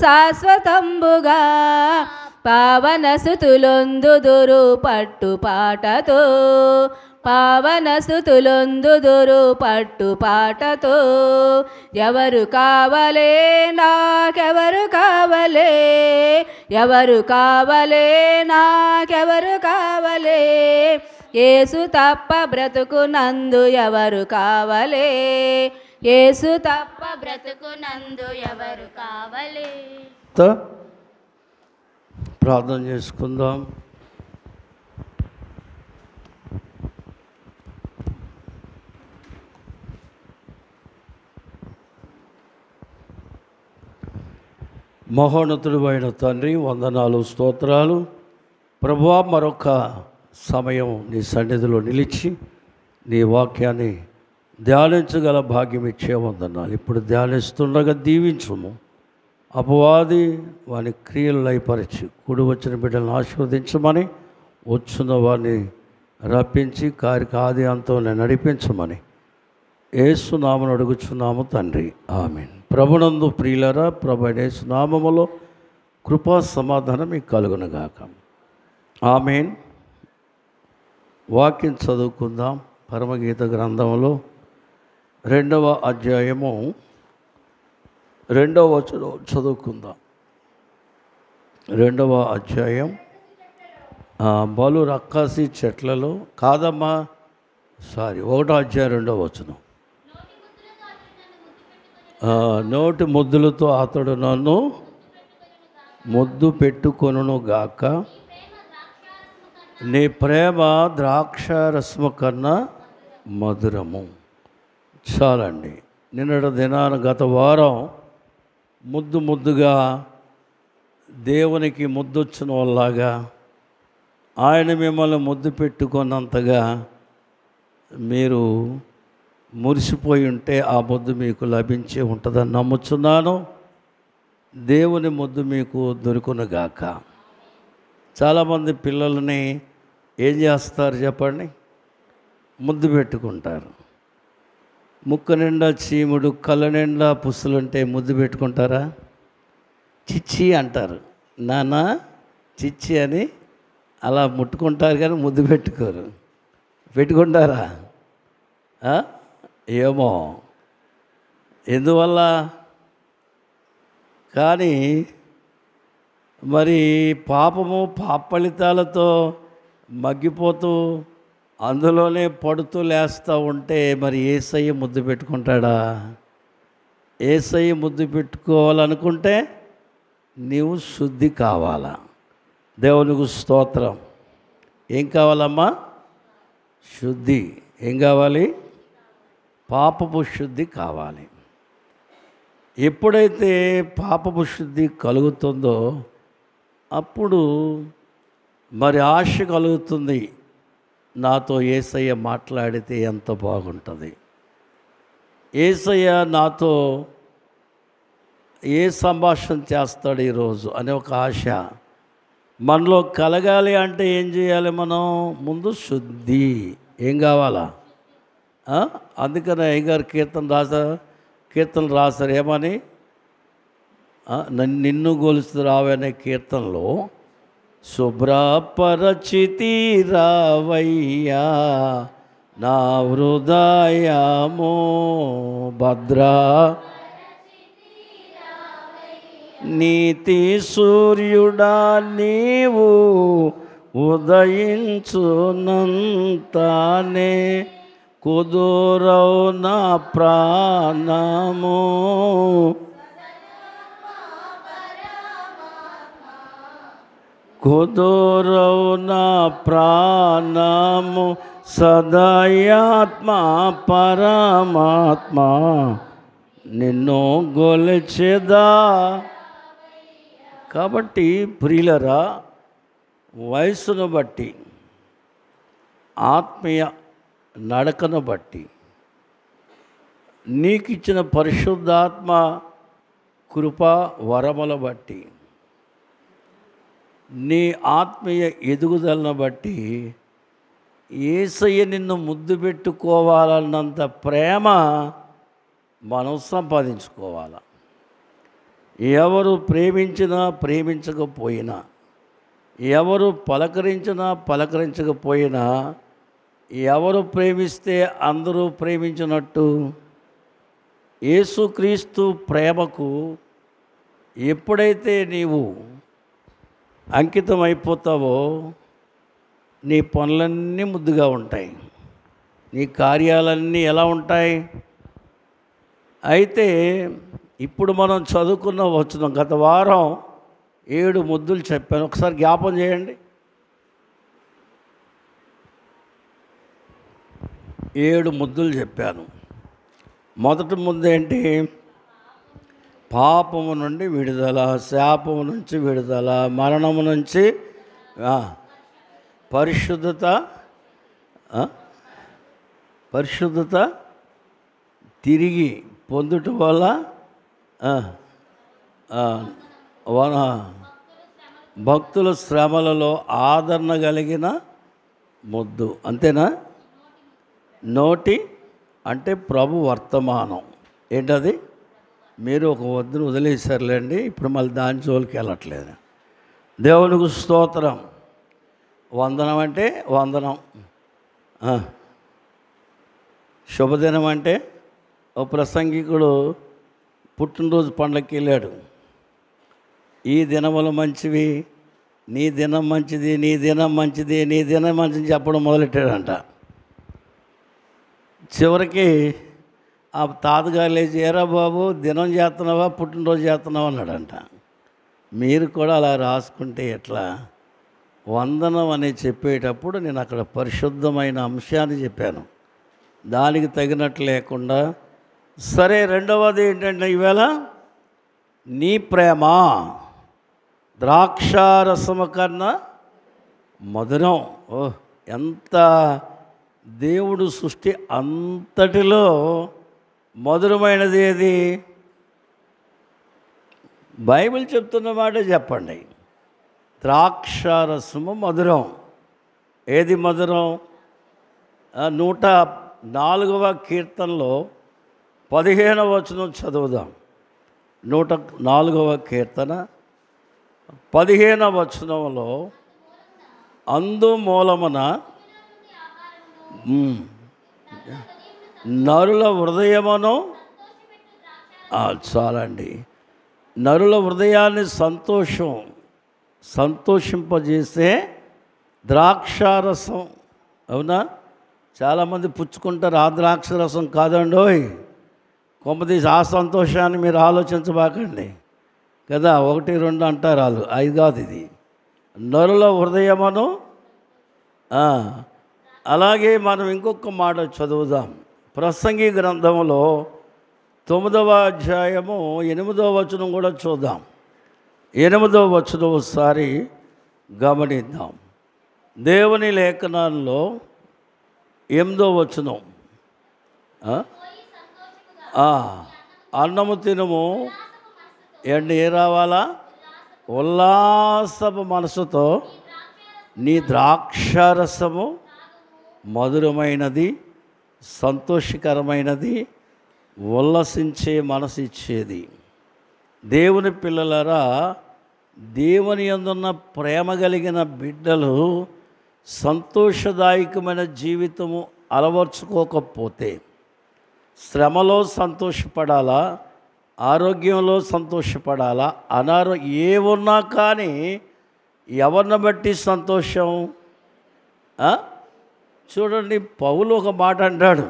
శాశ్వతంబుగా పావనసుతులొందుదురు పట్టుపాటతో పావనసుతులొందుదురు పట్టుపాటతో ఎవరు కావలే నాకెవరు కావలే ఎవరు కావలే నాకెవరు కావలే యేసు తప్ప బ్రతుకునందు ఎవరు కావలే యేసు తప్ప బ్రతుకునందు ఎవరు కావలే. ప్రార్థన చేసుకుందాం. మహోన్నతుడు అయిన తండ్రి, వందనాలు, స్తోత్రాలు. ప్రభువా, మరొక సమయం నీ సన్నిధిలో నిలిచి నీ వాక్యాన్ని ధ్యానించగల భాగ్యం ఇచ్చే వందనాలు. ఇప్పుడు ధ్యానిస్తుండగా దీవించుము. అపవాది వాని క్రియలు లయపరిచి కూడి వచ్చిన బిడ్డలను ఆశీర్వదించమని, వచ్చున్న వారిని రప్పించి ఆది అంతం నడిపించమని యేసు నామమున అడుగుచున్నాము తండ్రి, ఆమేన్. ప్రభునందు ప్రియులరా, ప్రభు యేసు నామములో కృపా సమాధానం మీకు కలుగునుగాక. ఆమేన్. వాక్యం చదువుకుందాం. పరమగీత గ్రంథంలో 2వ అధ్యాయము 2వ వచనం చదువుకుందాం. 2వ అధ్యాయం బలు రక్కసి చెట్లలో కాదమ్మా, 1వ అధ్యాయం 2వ వచనం. నోటి ముద్దులతో అతడు నన్ను ముద్దు పెట్టుకొనును గాక, నీ ప్రేమ ద్రాక్షారసము కన్నా మధురము. చాలండి. నిన్నటి దినాన గత వారం ముద్దుగా దేవునికి ముద్దొచ్చిన వాళ్ళలాగా ఆయన మిమ్మల్ని ముద్దు పెట్టుకున్నంతగా మీరు మురిసిపోయి ఉంటే ఆ ముద్దు మీకు లభించే ఉంటుందని నమ్ముచున్నాను. దేవుని ముద్దు మీకు దొరుకునుగాక. చాలామంది పిల్లల్ని ఏం చేస్తారు చెప్పండి? ముద్దు పెట్టుకుంటారు. ముక్కు నిండా చీముడు, కళ్ళ నిండా పుస్సులుంటే ముద్దు పెట్టుకుంటారా? చిచ్చి అంటారు. నాన్న చిచ్చి అని అలా ముట్టుకుంటారు కానీ ముద్దు పెట్టుకోరు. పెట్టుకుంటారా? ఏమో ఎందువల్ల కానీ మరి పాపము పాపఫలితాలతో మగ్గిపోతూ అందులోనే పడుతూ లేస్తూ ఉంటే మరి యేసయ్య ముద్దు పెట్టుకుంటాడా? యేసయ్య ముద్దు పెట్టుకోవాలనుకుంటే నీవు శుద్ధి కావాలా? దేవునికి స్తోత్రం. ఏం కావాలమ్మా? శుద్ధి. ఏం కావాలి? పాపపు శుద్ధి కావాలి. ఎప్పుడైతే పాపపు శుద్ధి కలుగుతుందో అప్పుడు మరి ఆశ కలుగుతుంది. నాతో యేసయ్య మాట్లాడితే ఎంత బాగుంటుంది, యేసయ్య నాతో ఏ సంభాషణ చేస్తాడు ఈరోజు అనే ఒక ఆశ మనలో కలగాలి. అంటే ఏం చేయాలి? మనం ముందు శుద్ధి. ఏం కావాలా? అందుకని అయ్యగారు కీర్తనలు రాశారు. ఏమని? నిన్ను గొలుసు రావనే కీర్తనలో శుభ్రపరచితి రావయ్యా నా హృదయము భద్రా, నీతి సూర్యుడా నీవు ఉదయించునంతానే కుదురవు నా ప్రాణము, కుదురవు నా ప్రాణము సదయాత్మ పరమాత్మ నిన్ను గొలిచెదా. కాబట్టి ప్రియులరా, వయసును బట్టి ఆత్మీయ నడకను బట్టి నీకు ఇచ్చిన పరిశుద్ధాత్మ కృప వరముల బట్టి నీ ఆత్మీయ ఎదుగుదలను బట్టి యేసయ్య నిన్ను ముద్దు పెట్టుకోవాలన్నంత ప్రేమ మనం సంపాదించుకోవాలి. ఎవరు ప్రేమించినా ప్రేమించకపోయినా, ఎవరు పలకరించినా పలకరించకపోయినా, ఎవరు ప్రేమిస్తే అందరూ ప్రేమించినట్టు యేసుక్రీస్తు ప్రేమకు ఎప్పుడైతే నీవు అంకితం అయిపోతావో నీ పనులన్నీ ముద్దుగా ఉంటాయి, నీ కార్యాలన్నీ ఎలా ఉంటాయి. అయితే ఇప్పుడు మనం చదువుకున్న వచనం, గత వారం 7 ముద్దులు చెప్పాను, ఒకసారి జ్ఞాపం చేయండి. 7 ముద్దులు చెప్పాను. మొదటి ముద్దు ఏంటి? పాపము నుండి విడుదల, శాపము నుంచి విడుదల, మరణము నుంచి పరిశుద్ధత తిరిగి పొందుట వల్ల భక్తుల శ్రమలలో ఆదరణ కలిగిన ముద్దు. అంతేనా? నోటి అంటే ప్రభు వర్తమానం. ఏంటది? మీరు ఒక వద్దును వదిలేశారులేండి, ఇప్పుడు మళ్ళీ దాని జోలికి వెళ్ళట్లేదు. దేవునికి స్తోత్రం. వందనం అంటే వందనం, శుభదినం అంటే ఓ ప్రసంగికుడు పుట్టినరోజు పండగకి వెళ్ళాడు. ఈ దినములు మంచివి, నీ దినం మంచిది, నీ దినం మంచిది, నీ దినం మంచిది చెప్పడం మొదలెట్టాడంట. చివరికి ఆ తాతగారు లేచి, ఏరా బాబు దినం చేస్తున్నావా పుట్టినరోజు చేస్తున్నావా అన్నాడంట. మీరు కూడా అలా రాసుకుంటే ఎట్లా? వందనం అని చెప్పేటప్పుడు నేను అక్కడ పరిశుద్ధమైన అంశాన్ని చెప్పాను, దానికి తగినట్లు లేకుండా. సరే, రెండవది ఏంటంటే ఈవేళ నీ ప్రేమ ద్రాక్షారసము కన్నా మధురం. ఎంత దేవుడు సృష్టి అంతటిలో మధురమైనది ఏది? బైబిల్ చెప్తున్న మాట చెప్పండి. ద్రాక్షారసము మధురం. ఏది మధురం? 104వ కీర్తనలో 15వ వచనం చదువుదాం. 104వ కీర్తన 15వ వచనంలో, అందు మూలమున నరుల హృదయమును, చాలండి, నరుల హృదయాన్ని సంతోషింపజేసే ద్రాక్షారసం. అవునా? చాలామంది పుచ్చుకుంటారు, ఆ ద్రాక్షరసం కాదండోయ్. కొంపదీసి ఆ సంతోషాన్ని మీరు ఆలోచించబాకండి కదా. 1, 2 అంటారు వాళ్ళు, అది కాదు ఇది. నరుల హృదయమును. అలాగే మనం ఇంకొక మాట చదువుదాం. ప్రసంగి గ్రంథంలో 9వ అధ్యాయము 8వ వచనం కూడా చూద్దాం. 8వ వచనం ఒకసారి గమనిద్దాం. దేవుని లేఖనాల్లో 8వ వచనం, అన్నము తినుము ఎండ ఏ రావాలా? ఉల్లాసపు మనసుతో నీ ద్రాక్షారసము మధురమైనది, సంతోషకరమైనది, ఉల్లసించే మనసు ఇచ్చేది. దేవుని పిల్లలరా, దేవుని యందున్న ప్రేమ కలిగిన బిడ్డలు సంతోషదాయకమైన జీవితము అలవర్చుకోకపోతే, శ్రమలో సంతోషపడాలా, ఆరోగ్యంలో సంతోషపడాలా, ఏమున్నా కానీ ఎవరిని బట్టి సంతోషం? చూడండి, పౌలు ఒక మాట అంటాడు.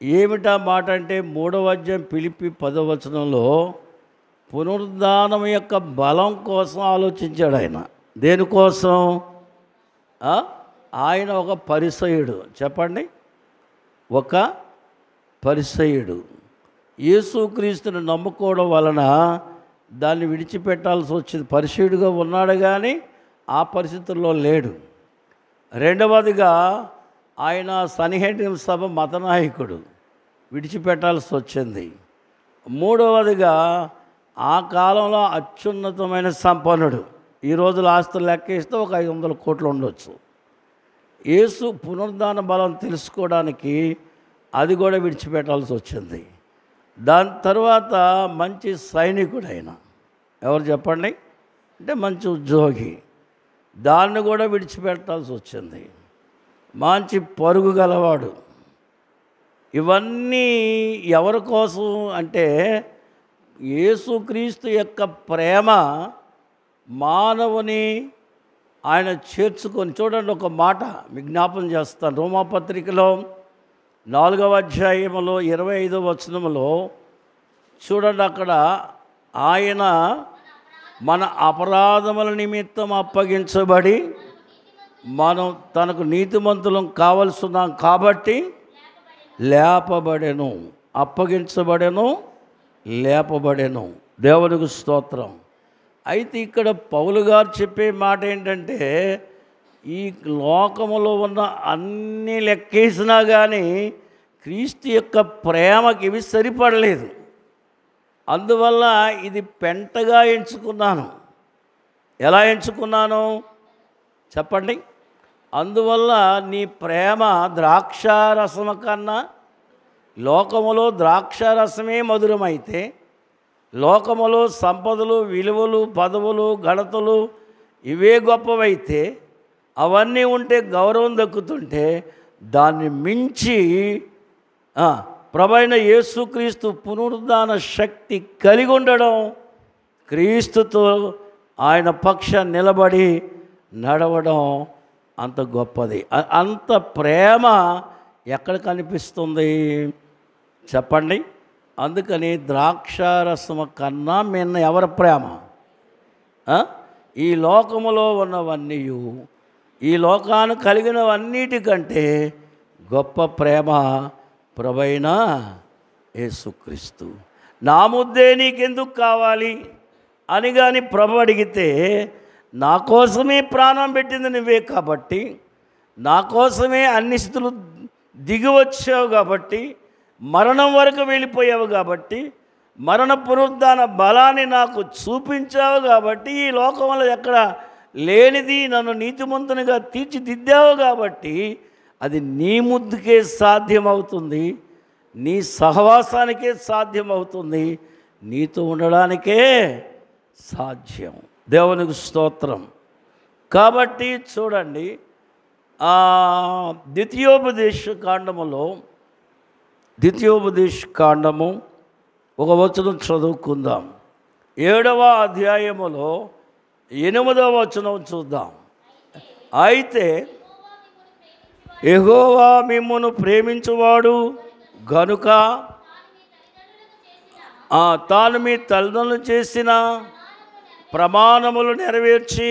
ఏమిటా మాట అంటే 3వ అధ్యాయం ఫిలిప్పీ 10వ వచనంలో పునరుద్ధానం యొక్క బలం కోసం ఆలోచించాడు ఆయన. దేనికోసం? ఆయన ఒక పరిసయుడు. చెప్పండి, ఒక పరిసయుడు. యేసుక్రీస్తుని నమ్ముకోవడం వలన దాన్ని విడిచిపెట్టాల్సి వచ్చింది. పరిసయుడిగా ఉన్నాడు కానీ ఆ పరిస్థితుల్లో లేడు. రెండవదిగా ఆయన సన్హెడ్రిన్ సభ మతనాయకుడు, విడిచిపెట్టాల్సి వచ్చింది. మూడవదిగా ఆ కాలంలో అత్యున్నతమైన సంపన్నుడు. ఈ రోజుల ఆస్తులు లెక్కేస్తే ఒక 500 కోట్లు ఉండొచ్చు. యేసు పునరుద్ధాన బలం తెలుసుకోవడానికి అది కూడా విడిచిపెట్టాల్సి వచ్చింది. దాని తర్వాత మంచి సైనికుడైన, ఎవరు చెప్పండి, అంటే మంచి ఉద్యోగి, దాన్ని కూడా విడిచిపెట్టాల్సి వచ్చింది. మంచి పరుగు గలవాడు. ఇవన్నీ ఎవరి కోసం అంటే యేసుక్రీస్తు యొక్క ప్రేమ మానవుని ఆయన చేర్చుకొని. చూడండి, ఒక మాట విజ్ఞాపన చేస్తాను. రోమాపత్రికలో 4వ అధ్యాయములో 25వ వచనములో చూడండి, అక్కడ ఆయన మన అపరాధముల నిమిత్తం అప్పగించబడి మనం తనకు నీతిమంతులం కావలసినాం కాబట్టి లేపబడెను, అప్పగించబడెను, లేపబడెను. దేవునికి స్తోత్రం. అయితే ఇక్కడ పౌలు గారు చెప్పే మాట ఏంటంటే, ఈ లోకములో ఉన్న అన్ని లెక్కేసినా కానీ క్రీస్తు యొక్క ప్రేమకి ఇవి సరిపడలేదు. అందువల్ల ఇది పెంటగా ఎంచుకున్నాను. ఎలా ఎంచుకున్నాను చెప్పండి? అందువల్ల నీ ప్రేమ ద్రాక్షారసము కన్నా, లోకములో ద్రాక్షారసమే మధురమైతే, లోకములో సంపదలు, విలువలు, పదవులు, ఘనతలు ఇవే గొప్పవైతే, అవన్నీ ఉంటే గౌరవం దక్కుతుంటే, దాన్ని మించి ప్రభువైన యేసుక్రీస్తు పునరుద్ధాన శక్తి కలిగి ఉండడం, క్రీస్తుతో ఆయన పక్షాన నిలబడి నడవడం అంత గొప్పది. అంత ప్రేమ ఎక్కడ కనిపిస్తుంది చెప్పండి? అందుకని ద్రాక్షారసము కన్నా మిన్న ఎవరి ప్రేమ? ఈ లోకములో ఉన్నవన్నీ, ఈ లోకాన్ని కలిగినవన్నిటికంటే గొప్ప ప్రేమ ప్రభువైన యేసుక్రీస్తు. నా ముద్దే నీకెందుకు కావాలి అని కానీ ప్రభు అడిగితే, నా కోసమే ప్రాణం పెట్టింది నువ్వే కాబట్టి, నా కోసమే అన్ని స్థితులు దిగి వచ్చావు కాబట్టి, మరణం వరకు వెళ్ళిపోయావు కాబట్టి, మరణ పునరుద్ధాన బలాన్ని నాకు చూపించావు కాబట్టి, ఈ లోకంలో ఎక్కడ లేనిది నన్ను నీతిమంతునిగా తీర్చిదిద్దావు కాబట్టి, అది నీ ముద్దుకే సాధ్యమవుతుంది, నీ సహవాసానికే సాధ్యమవుతుంది, నీతో ఉండడానికే సాధ్యం. దేవునికి స్తోత్రం. కాబట్టి చూడండి, ద్వితీయోపదేశ కాండము ఒక వచనం చదువుకుందాం. 7వ అధ్యాయములో 8వ వచనం చూద్దాం. అయితే యెహోవా మిమ్మును ప్రేమించువాడు గనుక తాను మీ తల్లిదండ్రులు చేసిన ప్రమాణములు నెరవేర్చి,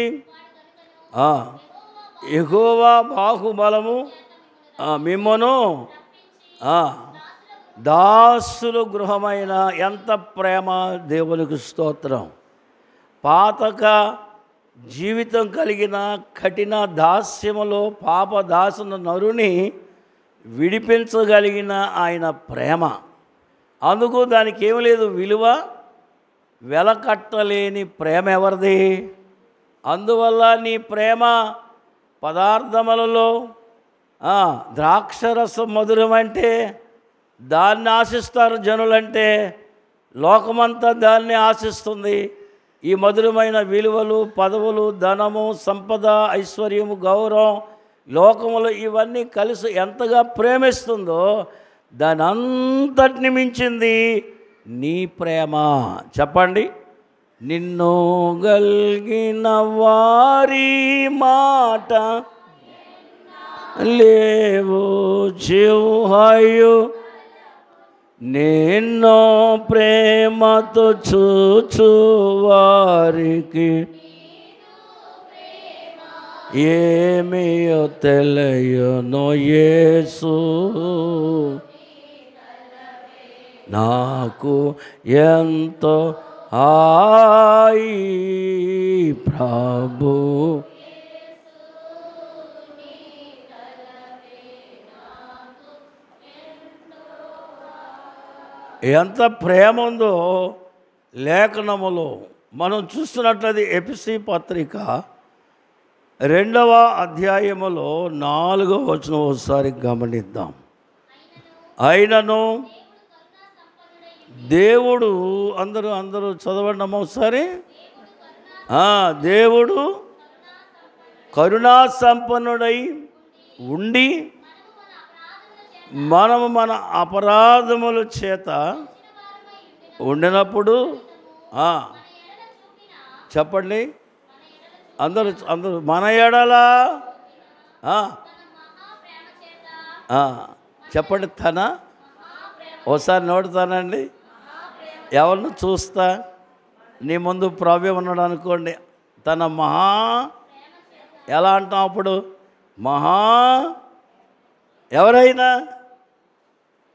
యెహోవా బాహుబలము మిమ్మును దాసుల గృహమైన. ఎంత ప్రేమ! దేవునికి స్తోత్రం. పాతక జీవితం కలిగిన కఠిన దాస్యములో పాపదాసున నరుని విడిపించగలిగిన ఆయన ప్రేమ. అందుకు దానికి ఏమి లేదు విలువ, వెలకట్టలేని ప్రేమ ఎవరిది? అందువల్ల నీ ప్రేమ పదార్థములలో ద్రాక్షరసం మధురమంటే దాన్ని ఆశిస్తారు జనులంటే, లోకమంతా దాన్ని ఆశిస్తుంది. ఈ మధురమైన విలువలు, పదవులు, ధనము, సంపద, ఐశ్వర్యము, గౌరవం, లోకములు ఇవన్నీ కలిసి ఎంతగా ప్రేమిస్తుందో దాని అంతటిని మించింది నీ ప్రేమ. చెప్పండి. నిన్ను గల్గిన వారి మాట లేవు జీవయు, నిన్నో ప్రేమతో చూచు వారికి ఏమియో తెలియను యేసు నాకు ఎంతో హాయి ప్రభు. ఎంత ప్రేమ ఉందో లేఖనములో మనం చూస్తున్నట్లయితే ఎఫెసీ పత్రిక 2వ అధ్యాయములో 4వ వచనం ఒకసారి గమనిద్దాం. అయినను దేవుడు అందరూ అందరూ చదవండి అమ్మ ఒకసారి. దేవుడు కరుణా సంపన్నుడై ఉండి మనము మన అపరాధముల చేత ఉండినప్పుడు చెప్పండి అందరూ అందరూ మన ఎడలా చెప్పండి తన ఒకసారి నోడుతానండి. ఎవరిని చూస్తా నీ ముందు ప్రభు ఉన్నాడు అనుకోండి, తన మహా ఎలా అంటాం అప్పుడు? మహా ఎవరైనా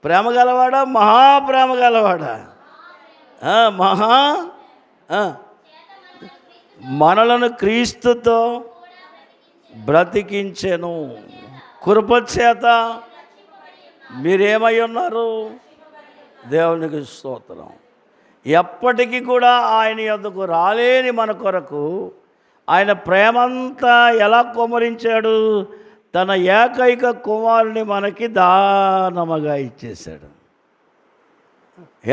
ప్రేమ గలవాడా? మహాప్రేమ గలవాడా? మహా మనలను క్రీస్తుతో బ్రతికించెను. కృపచేత మీరేమై ఉన్నారు? దేవునికి స్తోత్రం. ఎప్పటికీ కూడా ఆయన యొద్దకు రాలేని మన కొరకు ఆయన ప్రేమంతా ఎలా కుమ్మరించాడు? తన ఏకైక కుమారుని మనకి దానముగా ఇచ్చేశాడు.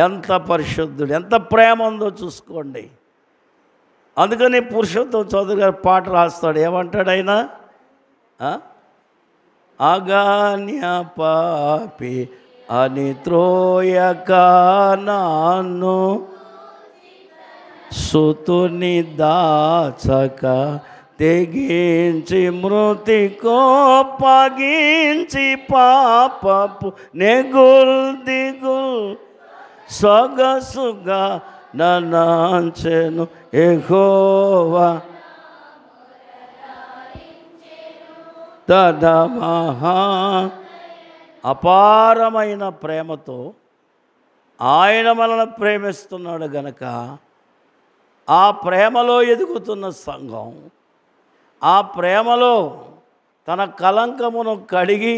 ఎంత పరిశుద్ధుడు, ఎంత ప్రేమ ఉందో చూసుకోండి. అందుకని పురుషోత్తమ చౌదరి గారు పాట రాస్తాడు. ఏమంటాడు ఆయన? అగాన్య పాపి అని త్రోయక నాన్ను సుతుని దాచక తెగించి మృతి కోపగించి పాపపు నెగుల్ దిగుల్ సొగసుగా ననాంచెను యెహోవా తన మహా అపారమైన ప్రేమతో ఆయన మనల్ని ప్రేమిస్తున్నాడు గనక ఆ ప్రేమలో ఎదుగుతున్న సంఘం ఆ ప్రేమలో తన కలంకమును కడిగి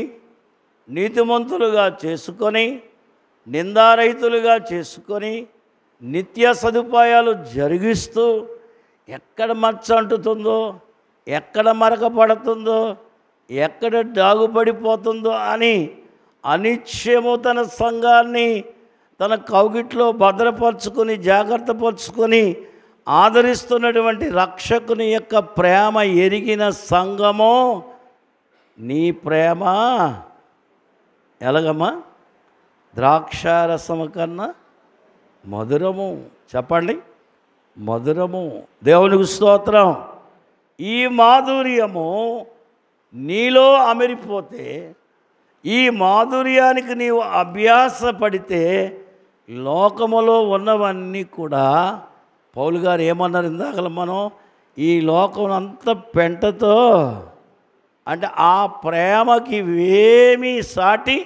నీతిమంతులుగా చేసుకొని నిందారహితులుగా చేసుకొని నిత్య సదుపాయాలు జరిగిస్తూ ఎక్కడ మచ్చ అంటుతుందో, ఎక్కడ మరక పడుతుందో, ఎక్కడ డాగుపడిపోతుందో అని అనిశ్చయము తన సంఘాన్ని తన కౌగిట్లో భద్రపరుచుకొని జాగ్రత్తపరుచుకొని ఆదరిస్తున్నటువంటి రక్షకుని యొక్క ప్రేమ ఎరిగిన సంఘము. నీ ప్రేమ ఎలాగమ్మా? ద్రాక్షారసము కన్నా మధురము. చెప్పండి, మధురము. దేవునికి స్తోత్రం. ఈ మాధుర్యము నీలో అమిరిపోతే, ఈ మాధుర్యానికి నీవు అభ్యాసపడితే లోకములో ఉన్నవన్నీ కూడా, పౌలు గారు ఏమన్నారు ఇందాకలా మనం, ఈ లోకం అంతా పెంటతో, అంటే ఆ ప్రేమకి ఏమీ సాటి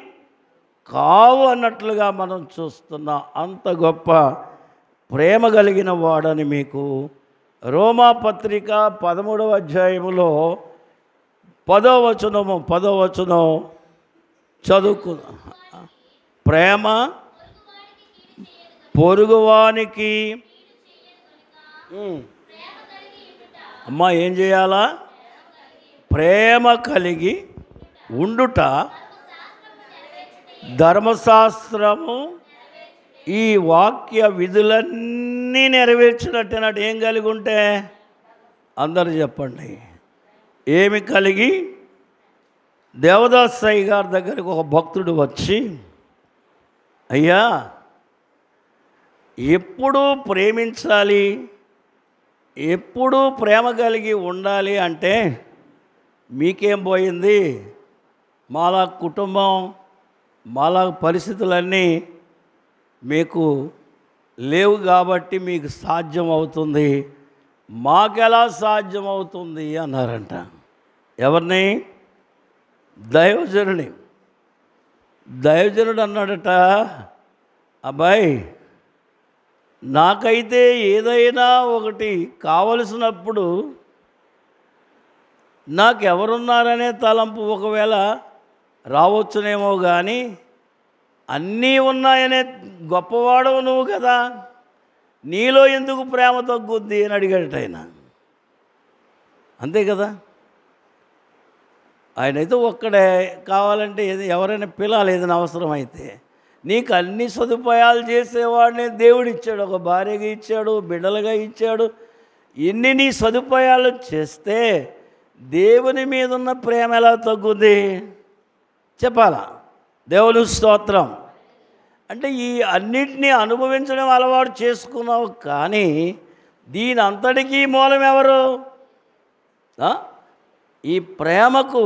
కావు అన్నట్లుగా మనం చూస్తున్నాం. అంత గొప్ప ప్రేమ కలిగిన వాడని మీకు రోమా పత్రిక 13వ అధ్యాయములో 10వ వచనం చదువుకు. ప్రేమ పొరుగువానికి అమ్మా ఏం చేయాలా? ప్రేమ కలిగి ఉండుట ధర్మశాస్త్రము ఈ వాక్య విధులన్నీ నెరవేర్చినట్టు ఏం కలిగి ఉంటే? అందరూ చెప్పండి. ఏమి కలిగి? దేవదాసయ్య గారి దగ్గరికి ఒక భక్తుడు వచ్చి, అయ్యా ఎప్పుడూ ప్రేమించాలి, ఎప్పుడూ ప్రేమ కలిగి ఉండాలి అంటే మీకేం పోయింది? మాలా కుటుంబం, మాలా పరిస్థితులన్నీ మీకు లేవు కాబట్టి మీకు సాధ్యం అవుతుంది, మాకెలా సాధ్యం అవుతుంది అన్నారంట. ఎవరిని? దైవజనుని. దైవజనుడు అన్నాడట, అబ్బాయి నాకైతే ఏదైనా ఒకటి కావలసినప్పుడు నాకెవరున్నారనే తలంపు ఒకవేళ రావచ్చునేమో, కానీ అన్నీ ఉన్నాయనే గొప్పవాడవు నువ్వు కదా, నీలో ఎందుకు ప్రేమ తగ్గుద్ది అని అడిగాడట ఆయన. అంతే కదా. ఆయనైతే ఒక్కడే కావాలంటే ఎవరైనా పిలాలి ఏదైనా అవసరమైతే, నీకు అన్ని సదుపాయాలు చేసేవాడిని దేవుడు ఇచ్చాడు. ఒక భార్యగా ఇచ్చాడు, బిడ్డలుగా ఇచ్చాడు. ఇన్ని నీ సదుపాయాలు చేస్తే దేవుని మీద ఉన్న ప్రేమ ఎలా తగ్గుద్ది చెప్పాలా? దేవుని స్తోత్రం. అంటే ఈ అన్నిటినీ అనుభవించడం అలవాటు చేసుకున్నావు, కానీ దీని అంతటికీ మూలం ఎవరు? ఈ ప్రేమకు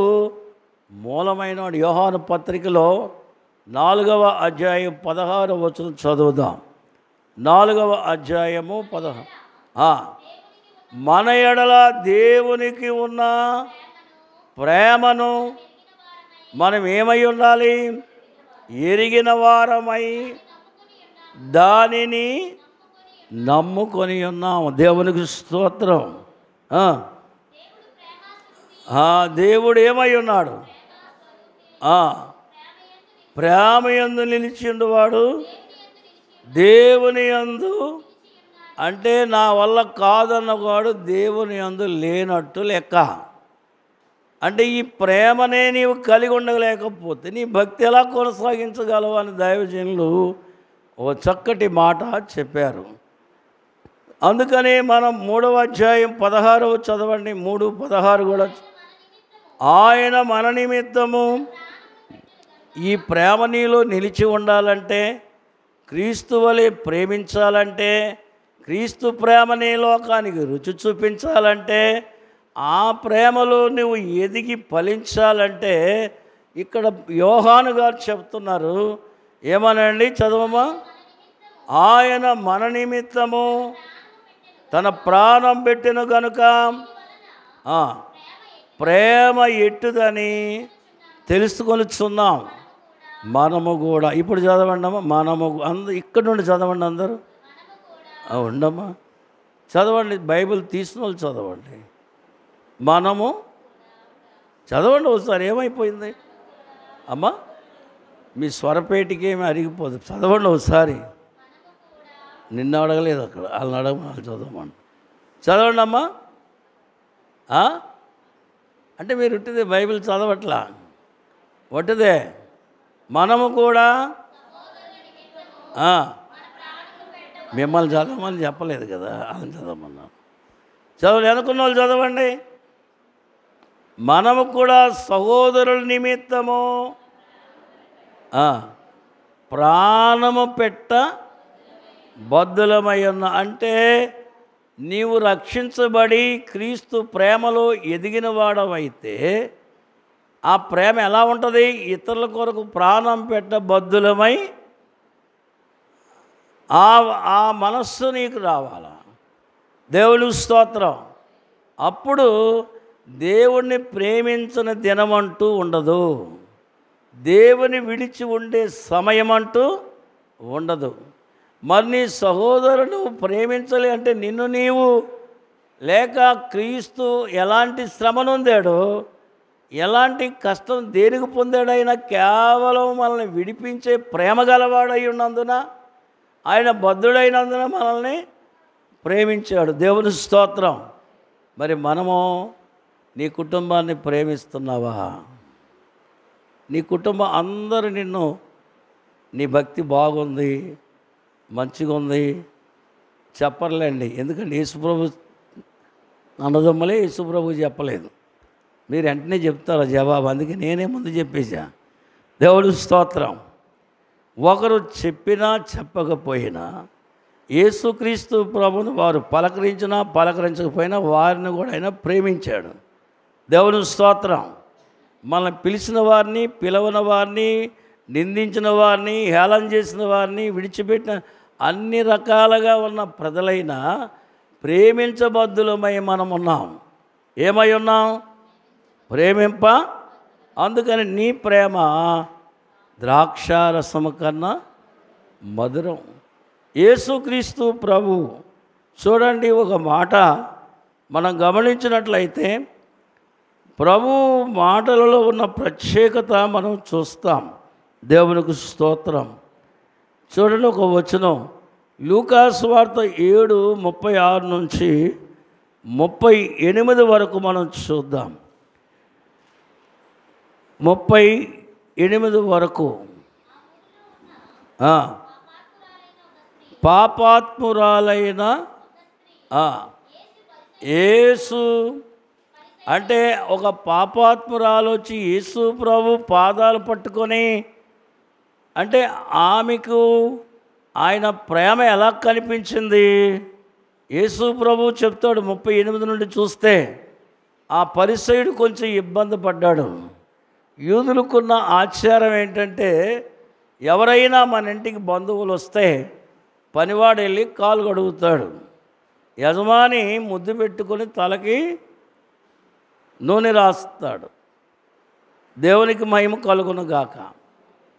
మూలమైన యోహాను పత్రికలో 4వ అధ్యాయం 16వ వచనం చదువుదాం. 4వ అధ్యాయము 16. మన ఎడల దేవునికి ఉన్న ప్రేమను మనం ఏమై ఉండాలి? ఎరిగిన వారమై దానిని నమ్ముకొని ఉన్నాము. దేవునికి స్తోత్రం. దేవుడు ఏమై ఉన్నాడు? ప్రేమ యందు నిలిచిండు వాడు దేవుని యందు. అంటే నా వల్ల కాదన్నవాడు దేవుని యందు లేనట్టు లెక్క. అంటే ఈ ప్రేమనే నీవు కలిగి ఉండలేకపోతే నీ భక్తి ఎలా కొనసాగించగలవు అని దైవజనులు ఓ చక్కటి మాట చెప్పారు. అందుకని మనం 3వ అధ్యాయం 16వ చదవండి. 3:16 కూడా. ఆయన మన నిమిత్తము ఈ ప్రేమ నీలో నిలిచి ఉండాలంటే, క్రీస్తు వలె ప్రేమించాలంటే, క్రీస్తు ప్రేమని లోకానికి రుచి చూపించాలంటే, ఆ ప్రేమలో నువ్వు ఎదిగి ఫలించాలంటే ఇక్కడ యోహాను గారు చెప్తున్నారు. ఏమనండి? చదవమా. ఆయన మన నిమిత్తము తన ప్రాణం పెట్టిన గనుక ప్రేమ ఎట్టుదని తెలుసుకొనిచున్నాం. మనము కూడా. ఇప్పుడు చదవండి అమ్మా. మనము ఇక్కడ నుండి చదవండి అందరూ. ఉండమ్మా, చదవండి. బైబిల్ తీసిన వాళ్ళు చదవండి. మనము చదవండి ఒకసారి. ఏమైపోయింది అమ్మా? మీ స్వరపేటికి ఏమి అరిగిపోదు. చదవండి ఒకసారి. నిన్న అడగలేదు అక్కడ, వాళ్ళని అడగమని చదవమని. చదవండి అమ్మా. అంటే మీరు ఉట్టిదే బైబిల్ చదవట్లా, ఒట్టిదే. మనము కూడా మిమ్మల్ని చదవమని చెప్పలేదు కదా, వాళ్ళని చదవమన్నాను. చదవండి, అనుకున్న వాళ్ళు చదవండి. మనము కూడా సహోదరుల నిమిత్తము ప్రాణము పెట్ట బద్ధులమై ఉన్న. అంటే నీవు రక్షించబడి క్రీస్తు ప్రేమలో ఎదిగిన వాడవైతే ఆ ప్రేమ ఎలా ఉంటుంది? ఇతరుల కొరకు ప్రాణం పెట్ట బద్ధులమై ఆ మనస్సు నీకు రావాలా? దేవుని స్తోత్రం. అప్పుడు దేవుణ్ణి ప్రేమించిన దినమంటూ ఉండదు, దేవుని విడిచి ఉండే సమయం అంటూ ఉండదు. మరి నీ సహోదరుడు ప్రేమించలే అంటే నిన్ను నీవు లేక క్రీస్తు ఎలాంటి శ్రమ నొందాడో, ఎలాంటి కష్టం దేనికి పొందాడైనా కేవలం మనల్ని విడిపించే ప్రేమ గలవాడై ఉన్నందున, ఆయన బద్ధుడైనందున మనల్ని ప్రేమించాడు. దేవుని స్తోత్రం. మరి మనము నీ కుటుంబాన్ని ప్రేమిస్తున్నావా? నీ కుటుంబం అందరూ నిన్ను, నీ భక్తి బాగుంది, మంచిగా ఉంది చెప్పర్లేండి. ఎందుకంటే యేసుప్రభు అన్నదమ్ములే యేసుప్రభు చెప్పలేదు. మీరు వెంటనే చెప్తారా జవాబు? అందుకే నేనే ముందు చెప్పేశా. దేవుడు స్తోత్రం. ఒకరు చెప్పినా చెప్పకపోయినా యేసుక్రీస్తు ప్రభును వారు పలకరించినా పలకరించకపోయినా వారిని కూడా ఆయన ప్రేమించాడు. దేవుని స్తోత్రం. మనల్ని పిలిచిన వారిని, పిలవని వారిని, నిందించిన వారిని, హేళన చేసిన వారిని, విడిచిపెట్టిన అన్ని రకాలుగా ఉన్న ప్రజలైనా ప్రేమించబద్ధులమై మనం ఉన్నాం. ఏమై ఉన్నాం? ప్రేమింప. అందుకని నీ ప్రేమ ద్రాక్షారసము కన్నా మధురం. యేసుక్రీస్తు ప్రభు చూడండి, ఒక మాట మనం గమనించినట్లయితే ప్రభు మాటలలో ఉన్న ప్రత్యేకత మనం చూస్తాం. దేవునికి స్తోత్రం. చూడండి, ఒక వచనం లూకా సువార్త 7:36 నుంచి 38 వరకు మనం చూద్దాం. 38 వరకు. ఆ, పాపాత్మురాలైన యేసు అంటే ఒక పాపాత్మురాలు వచ్చి యేసు ప్రభు పాదాలు పట్టుకొని, అంటే ఆమెకు ఆయన ప్రేమ ఎలా కనిపించింది? యేసు ప్రభు చెప్తాడు 38 నుండి చూస్తే, ఆ పరిసయ్యుడు కొంచెం ఇబ్బంది పడ్డాడు. యూదులకున్న ఆచారం ఏంటంటే, ఎవరైనా మన ఇంటికి బంధువులు వస్తే పనివాడు వెళ్ళి కాలు కడుగుతాడు, యజమాని ముద్దు పెట్టుకొని తలకి నూనె రాస్తాడు, దేవునికి మహిమ కలుగును గాక.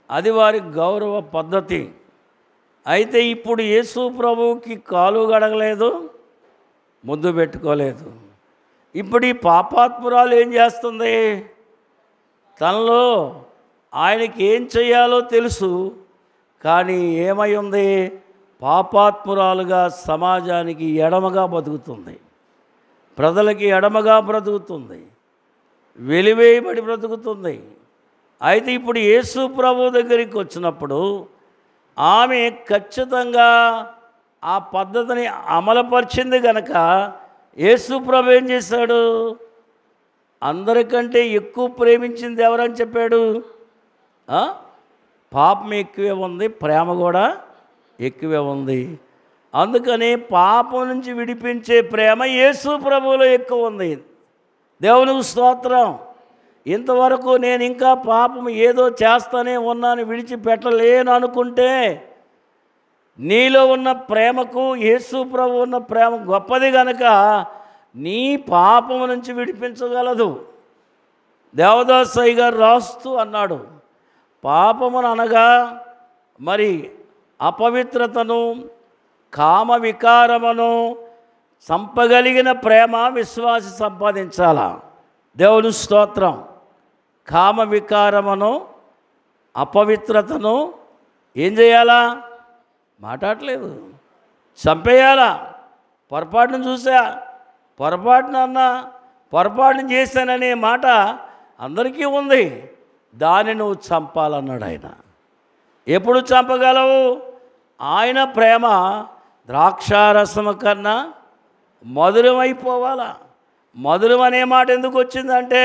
అది వారి గౌరవ పద్ధతి. అయితే ఇప్పుడు యేసు ప్రభువుకి కాలు గడగలేదు, ముద్దు పెట్టుకోలేదు. ఇప్పుడు ఈ పాపాత్మురాలు ఏం చేస్తుంది? తనలో ఆయనకి ఏం చేయాలో తెలుసు, కానీ ఏమై ఉంది? పాపాత్మురాలుగా సమాజానికి ఎడమగా బతుకుతుంది, ప్రజలకి ఎడమగా బ్రతుకుతుంది, వెలివేయబడి బ్రతుకుతుంది. అయితే ఇప్పుడు యేసు ప్రభు దగ్గరికి వచ్చినప్పుడు ఆమె ఖచ్చితంగా ఆ పద్ధతిని అమలుపరిచింది కనుక యేసు ప్రభు ఏం చేశాడు? అందరికంటే ఎక్కువ ప్రేమించింది ఎవరని చెప్పాడు? పాపం ఎక్కువే ఉంది, ప్రేమ కూడా ఎక్కువే ఉంది. అందుకని పాపం నుంచి విడిపించే ప్రేమ యేసు ప్రభువులో ఎక్కువ ఉంది. దేవునికి స్తోత్రం. ఇంతవరకు నేను ఇంకా పాపం ఏదో చేస్తానే ఉన్నాను, విడిచిపెట్టలేను అనుకుంటే, నీలో ఉన్న ప్రేమకు యేసు ప్రభు ఉన్న ప్రేమ గొప్పది కనుక నీ పాపం నుంచి విడిపించగలదు. దేవదాసయ్య గారు రాస్తూ అన్నాడు, పాపమును అనగా మరి అపవిత్రతను, కామ వికారమును చంపగలిగిన ప్రేమ విశ్వాసి సంపాదించాలా. దేవుని స్తోత్రం. కామ వికారమును, అపవిత్రతను ఏం చేయాలా? మాట్లాడలేదు, చంపేయాలా. పొరపాటును చూసా, పొరపాటున అన్నా, పొరపాటును చేశాననే మాట అందరికీ ఉంది, దాన్ని నువ్వు చంపాలన్నాడు ఆయన. ఎప్పుడు చంపగలవు? ఆయన ప్రేమ ద్రాక్షారసము కన్నా మధురమైపోవాలా. మధురం అనే మాట ఎందుకు వచ్చిందంటే,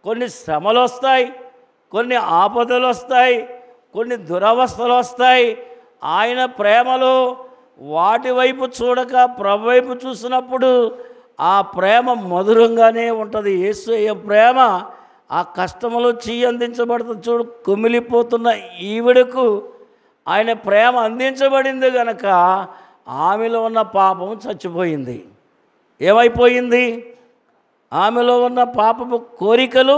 కొన్ని శ్రమలు వస్తాయి, కొన్ని ఆపదలు వస్తాయి, కొన్ని దురవస్థలు వస్తాయి. ఆయన ప్రేమలో వాటి వైపు చూడక ప్రభు వైపు చూసినప్పుడు ఆ ప్రేమ మధురంగానే ఉంటుంది. యేసయ్య ప్రేమ ఆ కష్టములో అందించబడుతుంది. చూడు, కుమిలిపోతున్న ఈవిడకు ఆయన ప్రేమ అందించబడింది కనుక ఆమెలో ఉన్న పాపం చచ్చిపోయింది. ఏమైపోయింది? ఆమెలో ఉన్న పాపపు కోరికలు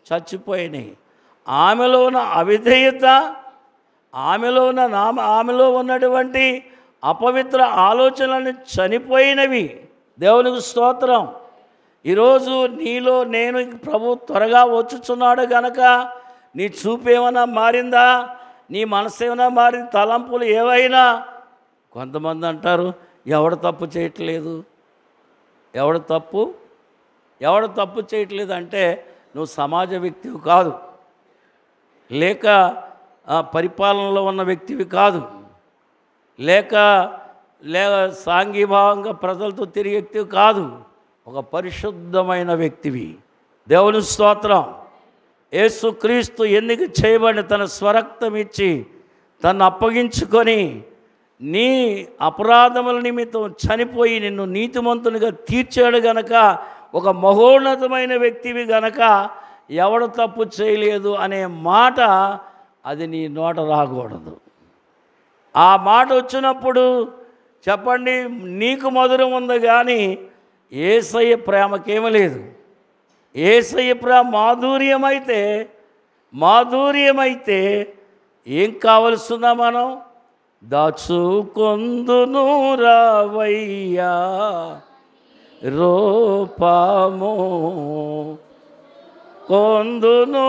చచ్చిపోయినాయి. ఆమెలో ఉన్న అవిధేయత, ఆమెలో ఉన్నటువంటి అపవిత్ర ఆలోచనలు చనిపోయినవి. దేవునికి స్తోత్రం. ఈరోజు నీలో నేను ప్రభు త్వరగా వచ్చుచున్నాడు గనక నీ చూపు ఏమైనా మారిందా? నీ మనసు ఏమైనా మారింది? తలంపులు ఏవైనా? కొంతమంది అంటారు, ఎవడు తప్పు చేయట్లేదు, ఎవడు తప్పు చేయట్లేదు అంటే నువ్వు సమాజ వ్యక్తివి కాదు, లేక పరిపాలనలో ఉన్న వ్యక్తివి కాదు, లేక సాంఘీభావంగా ప్రజలతో తిరిగే వ్యక్తివి కాదు, ఒక పరిశుద్ధమైన వ్యక్తివి. దేవుని స్తోత్రం. యేసుక్రీస్తు ఎన్నిక చేయబడిన తన స్వరక్తం ఇచ్చి తను అప్పగించుకొని నీ అపరాధముల నిమిత్తం చనిపోయి నిన్ను నీతిమంతునిగా తీర్చాడు గనక ఒక మహోన్నతమైన వ్యక్తివి గనక ఎవడు తప్పు చేయలేదు అనే మాట అది నీ నోట రాకూడదు. ఆ మాట వచ్చినప్పుడు చెప్పండి, నీకు మధురం ఉంది కానీ యేసయ్య ప్రేమకేమీ లేదు. యేసయ్య ప్రేమ మాధుర్యమైతే ఏం కావలసిందా? మనం దాచుకొందును రావయ్యా రూపము కొందును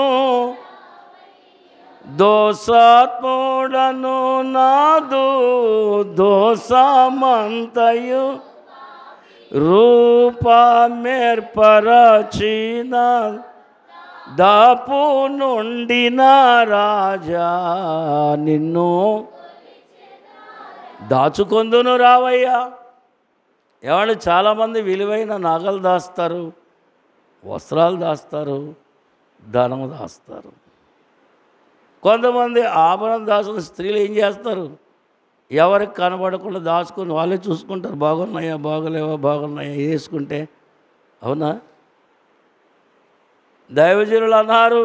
దోషాత్ముడను నాదు దోషమంతయు రూపమేర్పరచిన దాపు నుండి నా రాజా నిన్ను దాచుకొందును రావయ్యా. ఏమంటే చాలామంది విలువైన నగలు దాస్తారు, వస్త్రాలు దాస్తారు, ధనం దాస్తారు. కొంతమంది ఆభరణం దాచిన స్త్రీలు ఏం చేస్తారు, ఎవరికి కనబడకుండా దాచుకొని వాళ్ళే చూసుకుంటారు. బాగున్నాయా, బాగలేవా, బాగున్నాయా వేసుకుంటే. అవునా? దైవజనులు అన్నారు,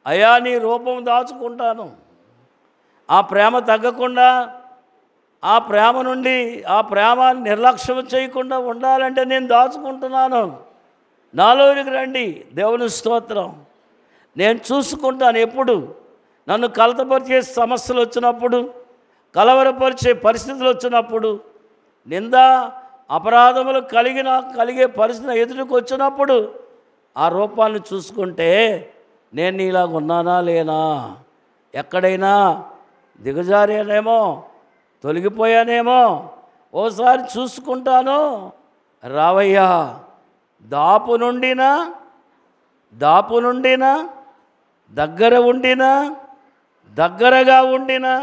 అయ్యా నీ రూపం దాచుకుంటాను, ఆ ప్రేమ తగ్గకుండా, ఆ ప్రేమ నుండి ఆ ప్రేమ నిర్లక్ష్యం చేయకుండా ఉండాలంటే నేను దాచుకుంటున్నాను. నాలోనికి రండి. దేవుని స్తోత్రం. నేను చూసుకుంటాను. ఎప్పుడు నన్ను కలతపరిచే సమస్యలు వచ్చినప్పుడు, కలవరపరిచే పరిస్థితులు వచ్చినప్పుడు, నింద అపరాధములు కలిగే పరిస్థితి ఎదుటికి వచ్చినప్పుడు ఆ రూపాన్ని చూసుకుంటే నేను ఇలాగ ఉన్నానా లేనా, ఎక్కడైనా దిగజారేనేమో, తొలగిపోయానేమో ఓసారి చూసుకుంటాను. రావయ్యా, దాపు నుండినా దగ్గరగా ఉండినా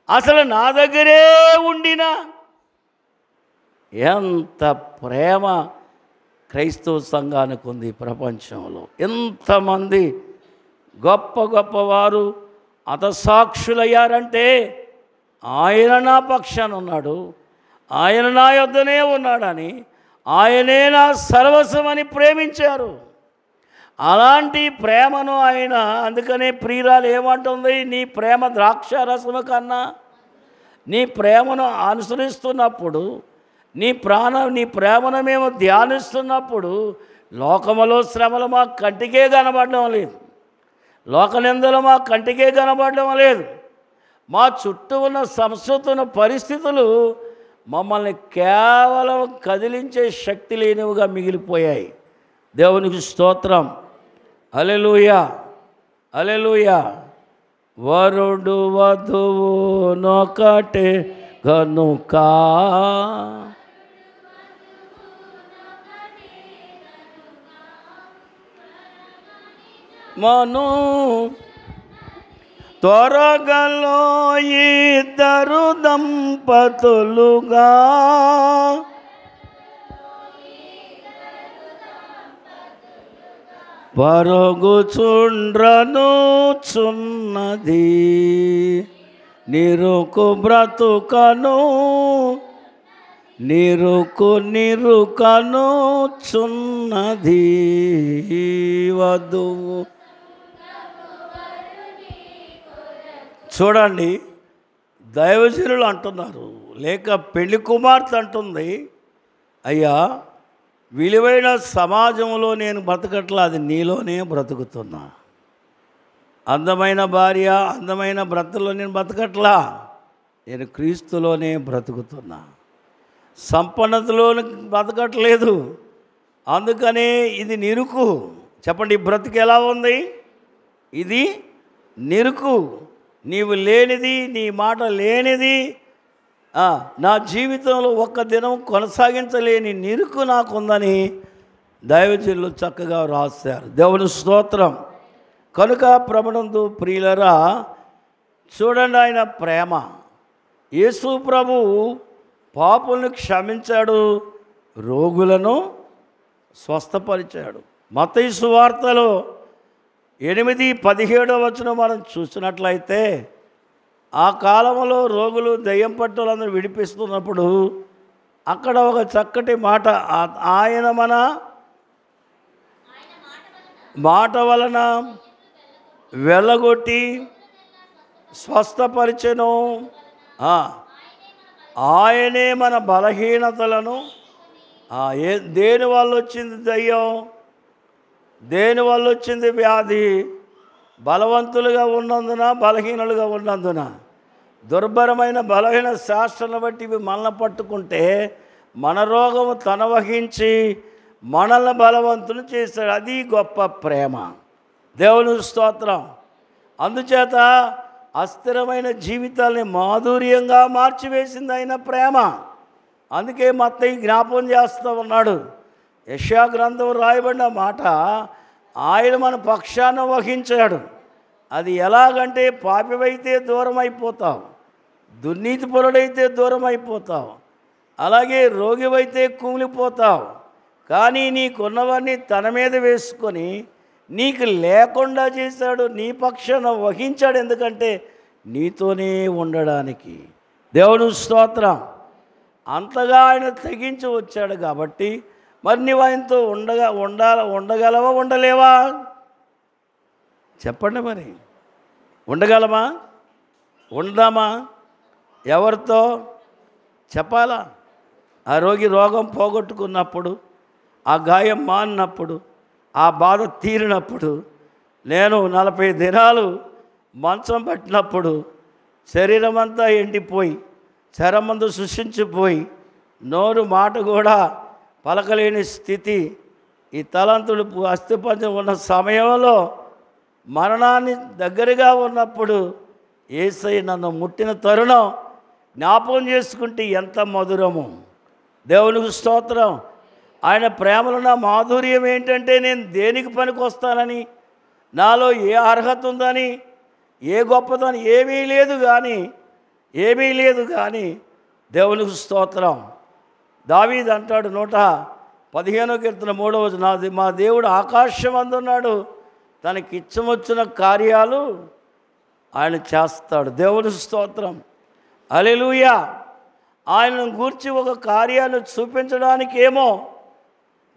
అసలు నా దగ్గరే ఉండినా. ఎంత ప్రేమ క్రైస్తవ సంఘానికి ఉంది ప్రపంచంలో. ఎంతమంది గొప్ప గొప్పవారు హతసాక్షులయ్యారంటే ఆయన నా పక్షాన ఉన్నాడు, ఆయన నా యొద్దనే ఉన్నాడని, ఆయనే నా సర్వస్వమని ప్రేమించారు. అలాంటి ప్రేమను ఆయన, అందుకనే ప్రియురాలు ఏమంటుంది, నీ ప్రేమ ద్రాక్షారసము కన్నా, నీ ప్రేమను అనుసరిస్తున్నప్పుడు, నీ ప్రేమను మేము ధ్యానిస్తున్నప్పుడు లోకములో శ్రమలు మా కంటికే కనబడడం లేదు, లోకనిందలు మా కంటికే కనబడడం లేదు. మా చుట్టూ ఉన్న సంస్కృతున్న పరిస్థితులు మమ్మల్ని కేవలం కదిలించే శక్తి లేనివిగా మిగిలిపోయాయి. దేవునికి స్తోత్రం. హల్లెలూయా, హల్లెలూయా. వరుడు వధువు నొకటే గనుక మను త్వరగలో ఇద్దరు దంపతులుగా పరుగుచుండ్రను చున్నది, నిరుకు బ్రతుకను నిరుకను చున్నది వధువు. చూడండి, దైవజనులు అంటున్నారు, లేక పెళ్లి కుమార్తె అంటుంది, అయ్యా విలువైన సమాజంలో నేను బ్రతకట్లా, అది నీలోనే బ్రతుకుతున్నా. అందమైన భార్య, అందమైన భర్తలో నేను బ్రతకట్లా, నేను క్రీస్తులోనే బ్రతుకుతున్నా. సంపన్నతలో బ్రతకట్లేదు. అందుకనే ఇది నిరుకు. చెప్పండి, ఈ బ్రతుకు ఎలా ఉంది? ఇది నిరుకు. నీవు లేనిది, నీ మాట లేనిది, నా జీవితంలో ఒక్క దినం కొనసాగించలేని నిరుకు నాకుందని దైవజనులు చక్కగా రాశారు. దేవుని స్తోత్రం. కనుక ప్రభునందు ప్రియులరా, చూడండి ఆయన ప్రేమ. యేసు ప్రభు పాపులను క్షమించాడు, రోగులను స్వస్థపరిచాడు. మత్తయి సువార్తలో 8:17 మనం చూసినట్లయితే, ఆ కాలంలో రోగులు దయ్యం పట్టులందరూ విడిపిస్తున్నప్పుడు అక్కడ ఒక చక్కటి మాట, ఆయన మన మాట వలన వెళ్ళగొట్టి స్వస్థపరిచెను. ఆయనే మన బలహీనతలను, దేని వల్ల వచ్చింది దయ్యం, దేని వల్ల వచ్చింది వ్యాధి? బలవంతులుగా ఉన్నందున, బలహీనులుగా ఉన్నందున. దుర్భరమైన బలహీన శాస్త్రాన్ని బట్టి ఇవి మనల్ని పట్టుకుంటే మన రోగము తన వహించి మనల్ని బలవంతులు చేశాడు. అది గొప్ప ప్రేమ. దేవుని స్తోత్రం. అందుచేత అస్థిరమైన జీవితాల్ని మాధుర్యంగా మార్చివేసింది ఆయన ప్రేమ. అందుకే మత్తయి జ్ఞాపకం చేస్తూ ఉన్నాడు. యెషయా గ్రంథం రాయబడిన మాట, ఆయన మన పక్షాన వహించాడు. అది ఎలాగంటే పాపివైతే దూరం అయిపోతావు, దుర్నీతిపరుడైతే దూరం అయిపోతావు, అలాగే రోగివైతే కుమిలిపోతావు. కానీ నీకున్నవన్నీ తన మీద వేసుకొని నీకు లేకుండా చేశాడు, నీ పక్షాన వహించాడు. ఎందుకంటే నీతోనే ఉండడానికి. దేవుడు స్తోత్రం. అంతగా ఆయన తెగించి వచ్చాడు కాబట్టి మరి నువ్వు ఆయనతో ఉండగలవా ఉండలేవా? చెప్పండి. మరి ఉండగలమా? ఉందామా? ఎవరితో చెప్పాలా? ఆ రోగి రోగం పోగొట్టుకున్నప్పుడు, ఆ గాయం మానినప్పుడు, ఆ బాధ తీరినప్పుడు, నేను 40 దినాలు మంచం పట్టినప్పుడు శరీరం అంతా ఎండిపోయి చరమందు శుష్కించిపోయి నోరు మాట కూడా పలకలేని స్థితి, ఈ తలంతుడు అస్థిపంజరం ఉన్న సమయంలో మరణాన్ని దగ్గరగా ఉన్నప్పుడు యేసయ్య నన్ను ముట్టిన తరుణం జ్ఞాపకం చేసుకుంటే ఎంత మధురము. దేవునికి స్తోత్రం. ఆయన ప్రేమలో నా మాధుర్యం ఏంటంటే నేను దేనికి పనికి వస్తానని, నాలో ఏ అర్హత ఉందని, ఏ గొప్పదని ఏమీ లేదు కానీ దేవునికి స్తోత్రం. దావీదు అంటాడు 115వ కీర్తన 3వ వచనం, మా దేవుడు ఆకాశం అందున్నాడు, తనకి ఇచ్చమొచ్చిన కార్యాలు ఆయన చేస్తాడు. దేవునికి స్తోత్రం. హల్లెలూయా. ఆయనను గూర్చి ఒక కార్యాన్ని చూపించడానికి ఏమో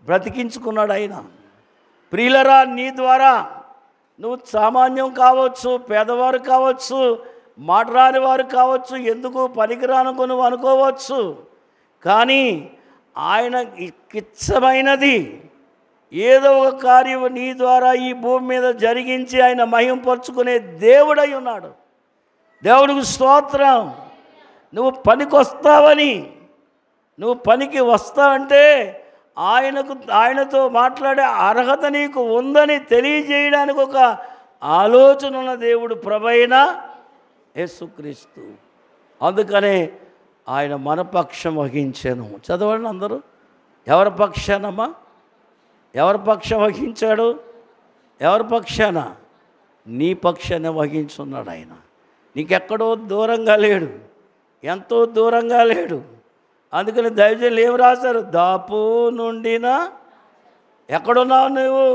బ్రతికించుకున్నాడు ఆయన. ప్రియులరా, నీ ద్వారా నువ్వు సామాన్యం కావచ్చు, పేదవారు కావచ్చు, మాట్లాడని వారు కావచ్చు, ఎందుకు పనికిరానుకో నువ్వు అనుకోవచ్చు. కానీ ఆయన ఇచ్చమైనది ఏదో ఒక కార్యం నీ ద్వారా ఈ భూమి మీద జరిగించి ఆయన మహింపరుచుకునే దేవుడై ఉన్నాడు. దేవుడికి స్తోత్రం. నువ్వు పనికొస్తావని, నువ్వు పనికి వస్తావంటే ఆయనతో మాట్లాడే అర్హత నీకు ఉందని తెలియజేయడానికి ఒక ఆలోచన ఉన్న దేవుడు ప్రభైన యేసుక్రీస్తు. అందుకనే ఆయన మన పక్షం వహించాను. చదవండి అందరూ. ఎవరి పక్షానమ్మా? ఎవరి పక్షం వహించాడు? ఎవరి పక్షాన? నీ పక్షాన్ని వహించున్నాడు ఆయన. నీకెక్కడో దూరంగా లేడు, ఎంతో దూరంగా లేడు. అందుకని దైవజనులు ఏం రాశారు? దాపు నుండినా ఎక్కడున్నావు నువ్వు?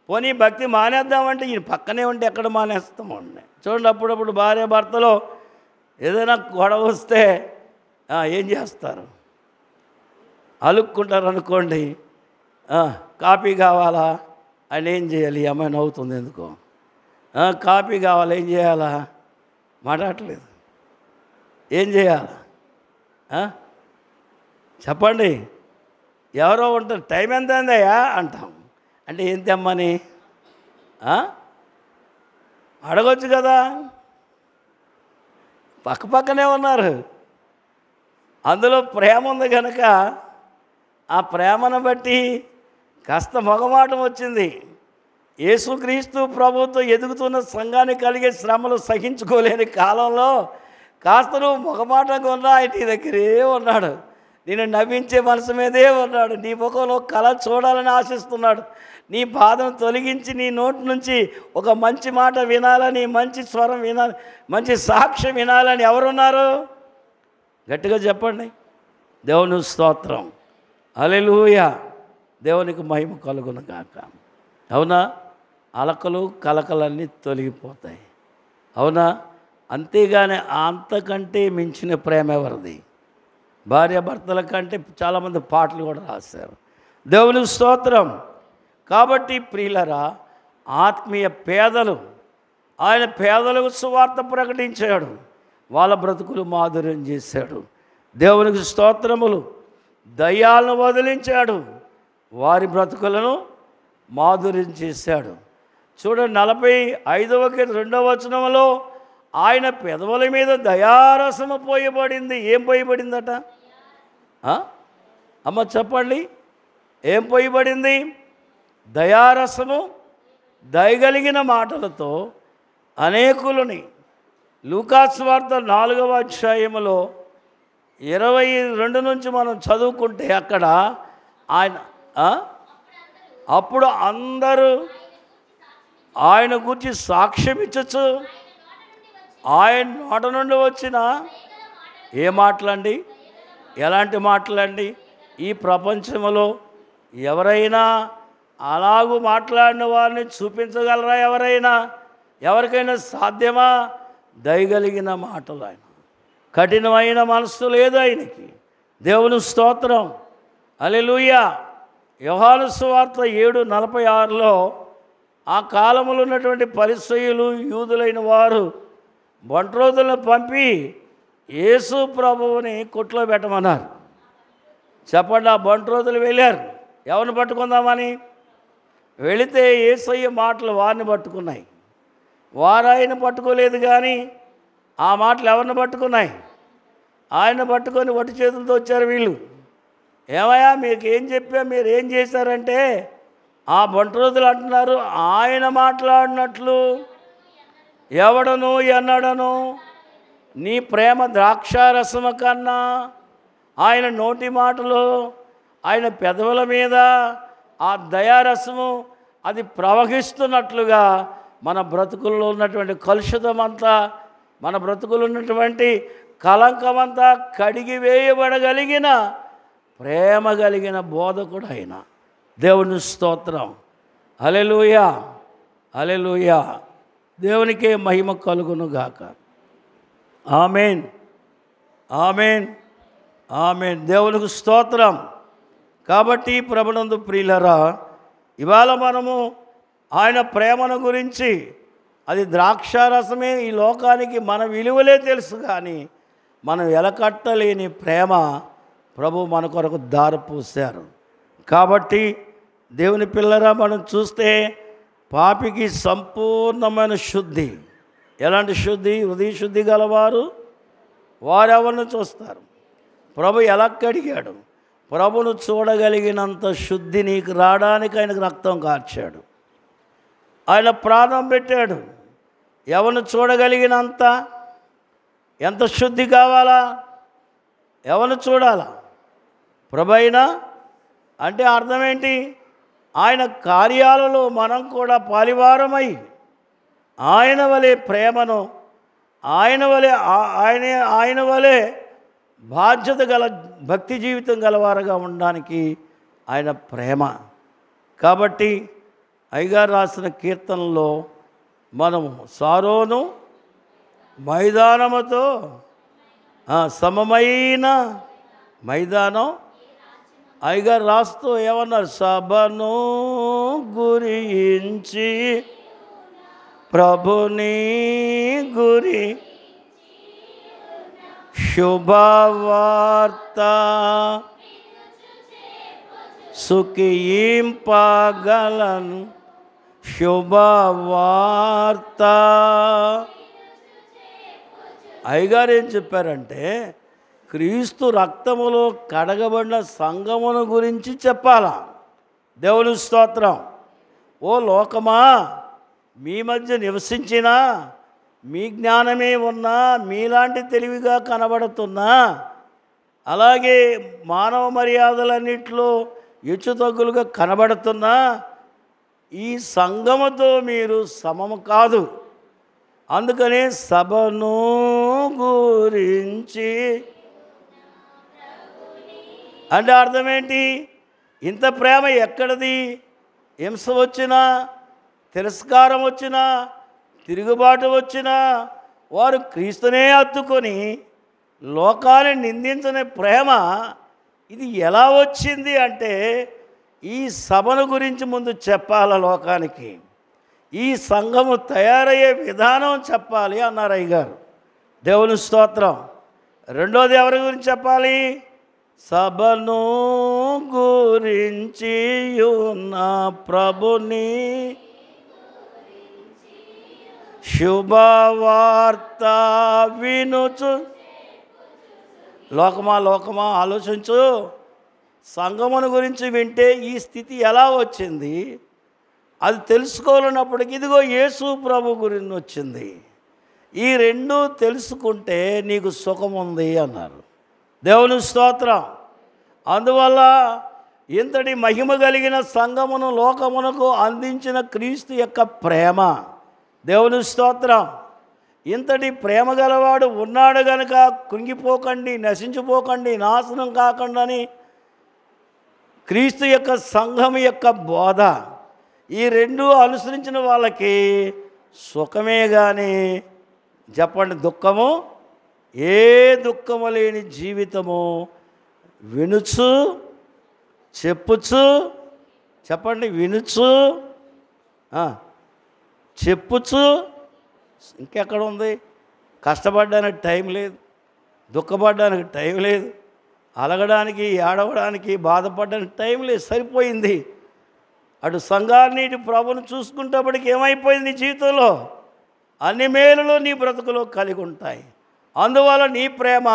పోనీ భక్తి మానేద్దామంటే ఈయన పక్కనే ఉంటే ఎక్కడ మానేస్తామండి. చూడండి, అప్పుడప్పుడు భార్య భర్తలో ఏదైనా గొడవ వస్తే ఏం చేస్తారు? అలుక్కుంటారు అనుకోండి. కాపీ కావాలా అని ఏం చేయాలి? ఈ అమ్మాయి నవ్వుతుంది ఎందుకో. కాపీ కావాలా ఏం చేయాలా? మాట్లాడట్లేదు. ఏం చేయాలా చెప్పండి? ఎవరో ఉంటారు, టైం ఎంత అయిందయ్యా అంటాం. అంటే ఏం తెమ్మని అడగొచ్చు కదా. పక్కనే ఉన్నారు, అందులో ప్రేమ ఉంది కనుక ఆ ప్రేమను బట్టి కాస్త మొగమాటం వచ్చింది. యేసుక్రీస్తు ప్రభుతో ఎదుగుతున్న సంఘానికి కలిగే శ్రమలు సహించుకోలేని కాలంలో కాస్త నువ్వు మొగమాటంగా ఉన్నా ఆయన నీ దగ్గరే ఉన్నాడు, నేను నవ్వించే మనసు మీదే ఉన్నాడు, నీ ముఖంలో కళ చూడాలని ఆశిస్తున్నాడు. నీ బాధను తొలగించి నీ నోటి నుంచి ఒక మంచి మాట వినాలని, మంచి స్వరం వినాలి, మంచి సాక్ష్యం వినాలని ఎవరున్నారు? గట్టిగా చెప్పండి. దేవుని స్తోత్రం. హల్లెలూయా. దేవునికి మహిమ కలుగును గాక. అవునా? అలకలు కలకలన్నీ తొలగిపోతాయి. అవునా? అంతేగాని అంతకంటే మించిన ప్రేమ ఎవరిది? భార్య భర్తల కంటే చాలామంది పాటలు కూడా రాశారు. దేవునికి స్తోత్రం. కాబట్టి ప్రియులరా, ఆత్మీయ పేదలు, ఆయన పేదలకు సువార్త ప్రకటించాడు, వాళ్ళ బ్రతుకులు మాధుర్యం చేశాడు. దేవునికి స్తోత్రములు. దయ్యాలను వదిలించాడు, వారి బ్రతుకులను మాధుర్యం చేశాడు. చూడండి, 45వ కీర్తన 2వ వచనంలో ఆయన పెదవుల మీద దయారసము పోయబడింది. ఏం పోయబడిందట? అమ్మ చెప్పండి, ఏం పోయబడింది? దయారసము. దయగలిగిన మాటలతో అనేకులని. లూకాసు వార్త 4వ అధ్యాయములో 22 నుంచి మనం చదువుకుంటే అక్కడ ఆయన అప్పుడు అందరూ ఆయన గురించి సాక్ష్యం ఇచ్చచ్చు. ఆయన నోట నుండి వచ్చిన ఏ మాటలండి, ఎలాంటి మాటలండి? ఈ ప్రపంచంలో ఎవరైనా అలాగూ మాట్లాడిన వారిని చూపించగలరా? ఎవరికైనా సాధ్యమా? దయగలిగిన మాటలు ఆయన. కఠినమైన మనస్సు లేదు ఆయనకి. దేవుని స్తోత్రం, హల్లెలూయా. యోహాను సువార్త 7:46లో ఆ కాలంలో ఉన్నటువంటి పరిసయ్యులు, యూదులైన వారు బంట్రోతులను పంపి యేసు ప్రభువుని కొట్లో పెట్టమన్నారు. చెప్పండి, ఆ బంట్రోతులు వెళ్ళారు ఎవరిని పట్టుకుందామని. వెళితే యేసయ్య మాటలు వారిని పట్టుకున్నాయి. వారు ఆయన పట్టుకోలేదు, కానీ ఆ మాటలు ఎవరిని పట్టుకున్నాయి? ఆయన పట్టుకొని వట్టి చేతులతో వచ్చారు వీళ్ళు. ఏమయ్యా మీకు ఏం చెప్పా, మీరు ఏం చేశారంటే ఆ బంట్రోతులు అంటున్నారు, ఆయన మాట్లాడినట్లు ఎవడను ఎన్నడను నీ ప్రేమ ద్రాక్షారసము కన్నా ఆయన నోటి మాటలు, ఆయన పెదవుల మీద ఆ దయారసము అది ప్రవహిస్తున్నట్లుగా మన బ్రతుకుల్లో ఉన్నటువంటి కలుషితమంతా, మన బ్రతుకులు ఉన్నటువంటి కలంకమంతా కడిగి వేయబడగలిగిన ప్రేమ కలిగిన బోధకుడు ఆయన. దేవుని స్తోత్రం, హల్లెలూయా, హల్లెలూయా. దేవునికే మహిమ కలుగును గాక. ఆమేన్, ఆమేన్, ఆమేన్. దేవునికి స్తోత్రం. కాబట్టి ప్రభునందు ప్రియులరా, ఇవాళ మనము ఆయన ప్రేమను గురించి, అది ద్రాక్షారసమే, ఈ లోకానికి మన విలువలే తెలుసు, కానీ మనం ఎలకట్టలేని ప్రేమ ప్రభు మన కొరకు దారిపోశారు. కాబట్టి దేవుని పిల్లరా, మనం చూస్తే పాపికి సంపూర్ణమైన శుద్ధి. ఎలాంటి శుద్ధి? హృదయ శుద్ధి గలవారు వారెవరిని చూస్తారు? ప్రభు ఎలా కడిగాడు? ప్రభును చూడగలిగినంత శుద్ధి నీకు రావడానికి ఆయనకు రక్తం కార్చాడు, ఆయన ప్రాణం పెట్టాడు. ఎవరిని చూడగలిగినంత, ఎంత శుద్ధి కావాలా? ఎవరిని చూడాలా? ప్రభు అయినా అంటే అర్థం ఏంటి? ఆయన కార్యాలలో మనం కూడా పాలివారమై ఆయన వలె ప్రేమను, ఆయన వలె బాధ్యత గల భక్తి జీవితం గలవారుగా ఉండడానికి ఆయన ప్రేమ. కాబట్టి అయ్యగారు రాసిన కీర్తనలో మనము సారోను మైదానముతో సమమైన మైదానం, అయ్యగారు రాస్తూ ఏమన్నారు? సభను గురించి ప్రభుని గురి శుభవార్త సుఖింపగలను శుభవార్త. అయ్యగారు ఏం చెప్పారంటే, క్రీస్తు రక్తములో కడగబడిన సంఘమును గురించి చెప్పాలా. దేవుని స్తోత్రం. ఓ లోకమా, మీ మధ్య నివసించినా, మీ జ్ఞానమే ఉన్నా, మీలాంటి తెలివిగా కనబడుతున్నా, అలాగే మానవ మర్యాదలన్నింటిలో హెచ్చుతగ్గులుగా కనబడుతున్నా, ఈ సంఘముతో మీరు సమము కాదు. అందుకనే సభను గురించి అంటే అర్థం ఏంటి? ఇంత ప్రేమ ఎక్కడిది? హింస వచ్చినా, తిరస్కారం వచ్చినా, తిరుగుబాటు వచ్చినా వారు క్రీస్తునే హత్తుకొని లోకాన్ని నిందించని ప్రేమ ఇది ఎలా వచ్చింది అంటే, ఈ సభను గురించి ముందు చెప్పాల లోకానికి, ఈ సంఘము తయారయ్యే విధానం చెప్పాలి అన్నారు అయ్యగారు. దేవుని స్తోత్రం. రెండోది ఎవరి గురించి చెప్పాలి? సభను గురించి ఉన్న ప్రభుని శుభవార్త వినుచు. లోకమా ఆలోచించు. సంఘమును గురించి వింటే ఈ స్థితి ఎలా వచ్చింది? అది తెలుసుకోవాలన్నప్పటికీ ఇదిగో యేసు ప్రభు గురించి వచ్చింది. ఈ రెండు తెలుసుకుంటే నీకు సుఖం ఉంది అన్నారు. దేవుని స్తోత్రం. అందువల్ల ఇంతటి మహిమ కలిగిన సంఘమును లోకమునకు అందించిన క్రీస్తు యొక్క ప్రేమ. దేవుని స్తోత్రం. ఇంతటి ప్రేమ గలవాడు ఉన్నాడు గనుక కృంగిపోకండి, నశించిపోకండి, నాశనం కాకండి అని క్రీస్తు యొక్క సంఘం యొక్క బోధ. ఈ రెండు అనుసరించిన వాళ్ళకి సుఖమే కానీ చెప్పండి దుఃఖము, ఏ దుఃఖము లేని జీవితము. వినుచు చెప్పుచు, చెప్పండి వినుచు చెప్పుచు, ఇంకెక్కడ ఉంది? కష్టపడడానికి టైం లేదు, దుఃఖపడడానికి టైం లేదు, అలగడానికి ఏడవడానికి బాధపడడానికి టైం లేదు, సరిపోయింది. అటు సంఘాన్ని ఇటు ప్రభుని చూసుకుంటప్పటికి ఏమైపోయింది? నీ జీవితంలో అన్ని మేలులు నీ బ్రతుకులో కలిగి ఉంటాయి. అందువల్ల నీ ప్రేమ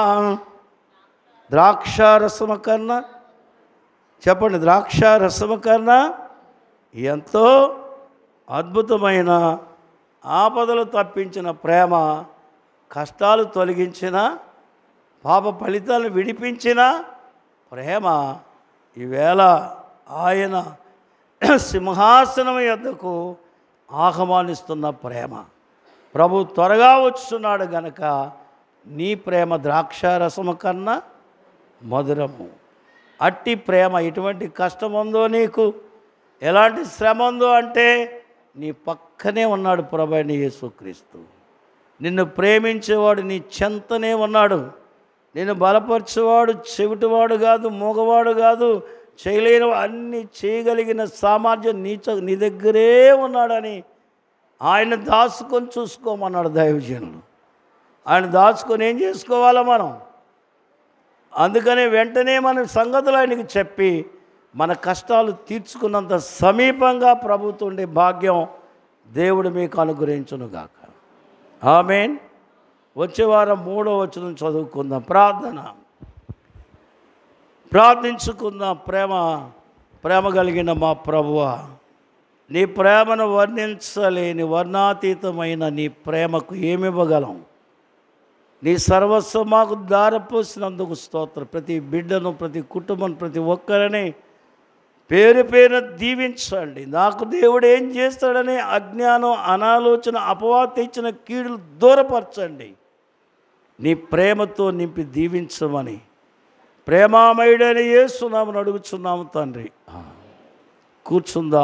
ద్రాక్షారసము కన్నా, చెప్పండి ద్రాక్షారసము కన్నా ఎంతో అద్భుతమైన, ఆపదలు తప్పించిన ప్రేమ, కష్టాలు తొలగించిన, పాప ఫలితాలను విడిపించిన ప్రేమ. ఈవేళ ఆయన సింహాసనం యొద్దకు ఆహ్వానిస్తున్న ప్రేమ. ప్రభు త్వరగా వచ్చున్నాడు గనక నీ ప్రేమ ద్రాక్షారసము కన్నా మధురము. అట్టి ప్రేమ. ఎటువంటి కష్టం ఉందో నీకు, ఎలాంటి శ్రమ ఉందో అంటే నీ పక్కనే ఉన్నాడు ప్రభు అయిన యేసుక్రీస్తు. నిన్ను ప్రేమించేవాడు నీ చెంతనే ఉన్నాడు. నిన్ను బలపరిచేవాడు చెవిటివాడు కాదు, మూగవాడు కాదు, చేయలేని అన్నీ చేయగలిగిన సామర్థ్యం నీ దగ్గరే ఉన్నాడని ఆయన దాచుకొని చూసుకోమన్నాడు దైవజనులు. ఆయన దాచుకొని ఏం చేసుకోవాలా మనం? అందుకనే వెంటనే మన సంగతులు ఆయనకి చెప్పి మన కష్టాలు తీర్చుకున్నంత సమీపంగా ప్రభుత్వం ఉండే భాగ్యం దేవుడు మీకు అనుగ్రహించునుగాక. ఆమేన్. వచ్చే వారం 3వ వచనం చదువుకుందాం. ప్రార్థించుకుందాం. ప్రేమ కలిగిన మా ప్రభువా, నీ ప్రేమను వర్ణించలేని వర్ణాతీతమైన నీ ప్రేమకు ఏమివ్వగలం? నీ సర్వస్వం మాకు దారపోసినందుకు స్తోత్రం. ప్రతి బిడ్డను, ప్రతి కుటుంబం, ప్రతి ఒక్కరిని పేరు పేరున దీవించండి. నాకు దేవుడు ఏం చేస్తాడని అజ్ఞానం, అనాలోచన, అపవాద ఇచ్చిన కీడులు దూరపరచండి. నీ ప్రేమతో నింపి దీవించమని ప్రేమామయుడైన యేసు నామమున అడుగుచున్నాము తండ్రి. కూర్చుందాం.